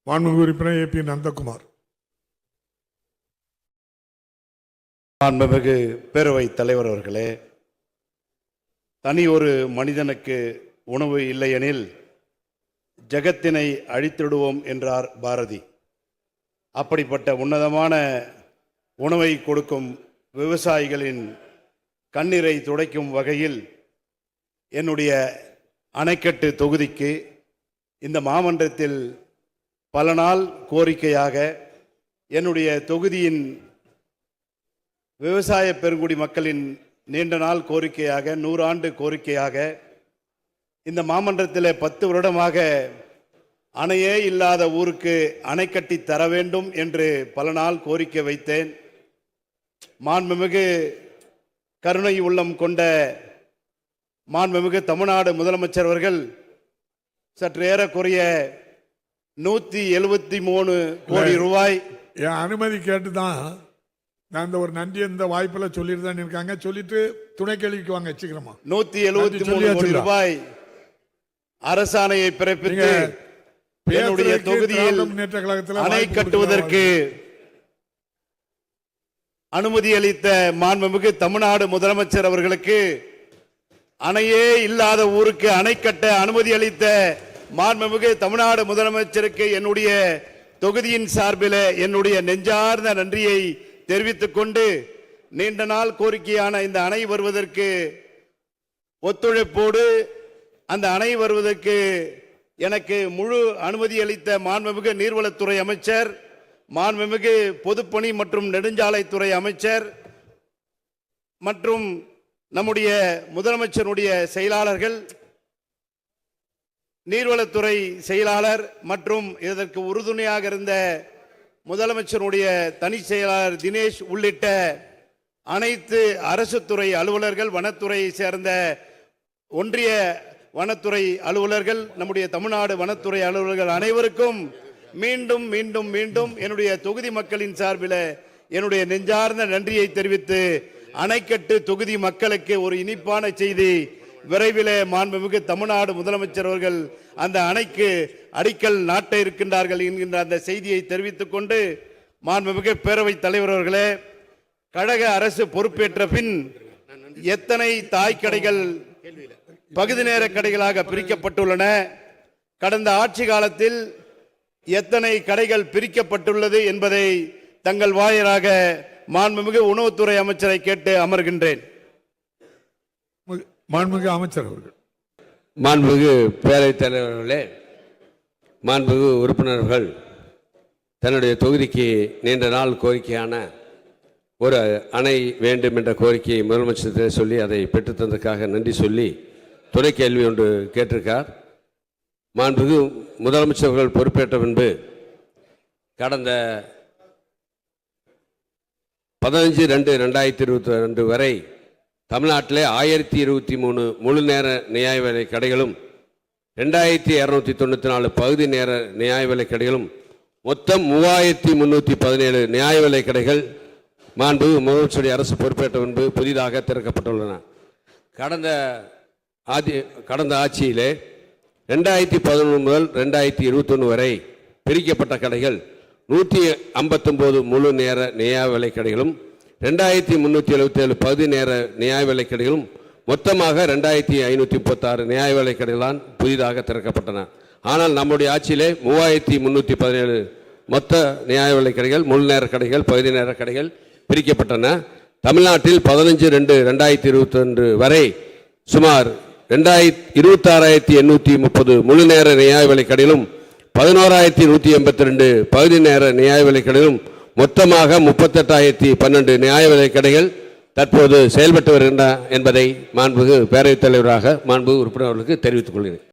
மாண்புமிகு உறுப்பினர் ஏ பி நந்தகுமார். மாண்புமிகு பேரவைத் தலைவர் அவர்களே, தனி ஒரு மனிதனுக்கு உணவு இல்லையெனில் ஜகத்தினை அழித்திடுவோம் என்றார் பாரதி. அப்படிப்பட்ட உன்னதமான உணவை கொடுக்கும் விவசாயிகளின் கண்ணீரை துடைக்கும் வகையில் என்னுடைய அணைக்கட்டு தொகுதிக்கு இந்த மாமன்றத்தில் பல நாள் கோரிக்கையாக என்னுடைய தொகுதியின் விவசாய பெருங்குடி மக்களின் நீண்ட நாள் கோரிக்கையாக 100 ஆண்டு கோரிக்கையாக இந்த மாமன்றத்தில் 10 வருடமாக அணையே இல்லாத ஊருக்கு அணை கட்டி தர வேண்டும் என்று பல நாள் கோரிக்கை வைத்தேன். மாண்புமிகு கருணை உள்ளம் கொண்ட மாண்புமிகு தமிழ்நாடு முதலமைச்சர் அவர்கள் சற்று ஏறக்குறைய 173 கோடி ரூபாய் என் அனுமதி கேட்டுதான் நான் இந்த ஒரு நன்றி இந்த வாய்ப்புல சொல்லிட்டு தான் இருக்காங்க. சொல்லிட்டு துணை கேள்விக்கு வாங்க வச்சுக்கிறோமா. 173 கோடி ரூபாய் அரசாணையை பிறப்பித்து என்னுடைய தொகுதியில் அணை கட்டுவதற்கு அனுமதி அளித்த மாண்புமிகு தமிழ்நாடு முதலமைச்சர் அவர்களுக்கு, அணையே இல்லாத ஊருக்கு அணை கட்ட அனுமதி அளித்த மாண்புமிகு தமிழ்நாடு முதலமைச்சருக்கு என்னுடைய தொகுதியின் சார்பில் என்னுடைய நெஞ்சார்ந்த நன்றியை தெரிவித்துக் கொண்டு, நீண்ட நாள் கோரிக்கையான இந்த அணை வருவதற்கு ஒத்துழைப்போடு அந்த அணை வருவதற்கு எனக்கு முழு அனுமதி அளித்த மாண்புமிகு நீர்வளத்துறை அமைச்சர், மாண்புமிகு பொதுப்பணி மற்றும் நெடுஞ்சாலைத்துறை அமைச்சர் மற்றும் நம்முடைய முதலமைச்சருடைய செயலாளர்கள், நீர்வளத்துறை செயலாளர் மற்றும் இதற்கு உறுதுணையாக இருந்த முதலமைச்சருடைய தனி செயலாளர் தினேஷ் உள்ளிட்ட அனைத்து அரசு துறை அலுவலர்கள், வனத்துறையை சேர்ந்த ஒன்றிய வனத்துறை அலுவலர்கள், நம்முடைய தமிழ்நாடு வனத்துறை அலுவலர்கள் அனைவருக்கும் மீண்டும் மீண்டும் மீண்டும் என்னுடைய தொகுதி மக்களின் சார்பில் என்னுடைய நெஞ்சார்ந்த நன்றியை தெரிவித்து, அணைக்கட்டு தொகுதி மக்களுக்கு ஒரு இனிப்பான செய்தி, விரைவில் மாண்புமிகு தமிழ்நாடு முதலமைச்சர் அவர்கள் அந்த அணைக்கு அடிக்கல் நாட்ட இருக்கின்றார்கள் என்கின்ற அந்த செய்தியை தெரிவித்துக் கொண்டு, மாண்புமிகு பேரவைத் தலைவர் அவர்களே, கழக அரசு பொறுப்பேற்ற பின் எத்தனை தாய் கடைகள் பகுதி நேர கடைகளாக பிரிக்கப்பட்டுள்ளன, கடந்த ஆட்சி காலத்தில் எத்தனை கடைகள் பிரிக்கப்பட்டுள்ளது என்பதை தங்கள் வாயிலாக மாண்புமிகு உணவுத்துறை அமைச்சரை கேட்டு அமர்கின்றேன். மாண்புமிகு அமைச்சர் அவர்கள். மாண்புமிகு பேரவைத் தலைவர்களே, மாண்புமிகு உறுப்பினர்கள், தன்னுடைய தொகுதிக்கு நீண்ட நாள் கோரிக்கையான ஒரு அணை வேண்டும் என்ற கோரிக்கையை முதலமைச்சர் சொல்லி அதை பெற்றுத்தந்ததற்காக நன்றி சொல்லி துணை கேள்வி ஒன்று கேட்டிருக்கார். மாண்புமிகு முதலமைச்சர்கள் பொறுப்பேற்ற பின்பு கடந்த 15/2/2022 வரை தமிழ்நாட்டிலே 1023 முழு நேர நியாய விலை கடைகளும் 2294 பகுதி நேர நியாய விலை கடைகளும் மொத்தம் 3317 நியாய விலை கடைகள் மாண்புமிகு முதலமைச்சருடைய அரசு பொறுப்பேற்ற பின்பு புதிதாக திறக்கப்பட்டுள்ளன. கடந்த ஆட்சியிலே 2011 முதல் 2021 வரை பிரிக்கப்பட்ட கடைகள் 159 முழு நேர நியாய விலை கடைகளும் 2377 பகுதி நேர நியாய விலை கடைகளும் மொத்தமாக 2536 நியாய விலை கடைகளால் புதிதாக திறக்கப்பட்டன. ஆனால் நம்முடைய ஆட்சியிலே 3317 மொத்த நியாய விலை கடைகள், முழு நேர கடைகள், பகுதி நேர கடைகள் பிரிக்கப்பட்டன. தமிழ்நாட்டில் 15/2/2022 வரை சுமார் 26,830 முழு நேர நியாய விலை கடையிலும் 11,182 பகுதி நேர நியாய விலை கடையிலும் மொத்தமாக 38,012 நியாய விலை கடைகள் தற்போது செயல்பட்டு வருகின்றன என்பதை மாண்புமிகு பேரவைத் தலைவராக மாண்புமிகு உறுப்பினர்களுக்கு தெரிவித்துக் கொள்கிறேன்.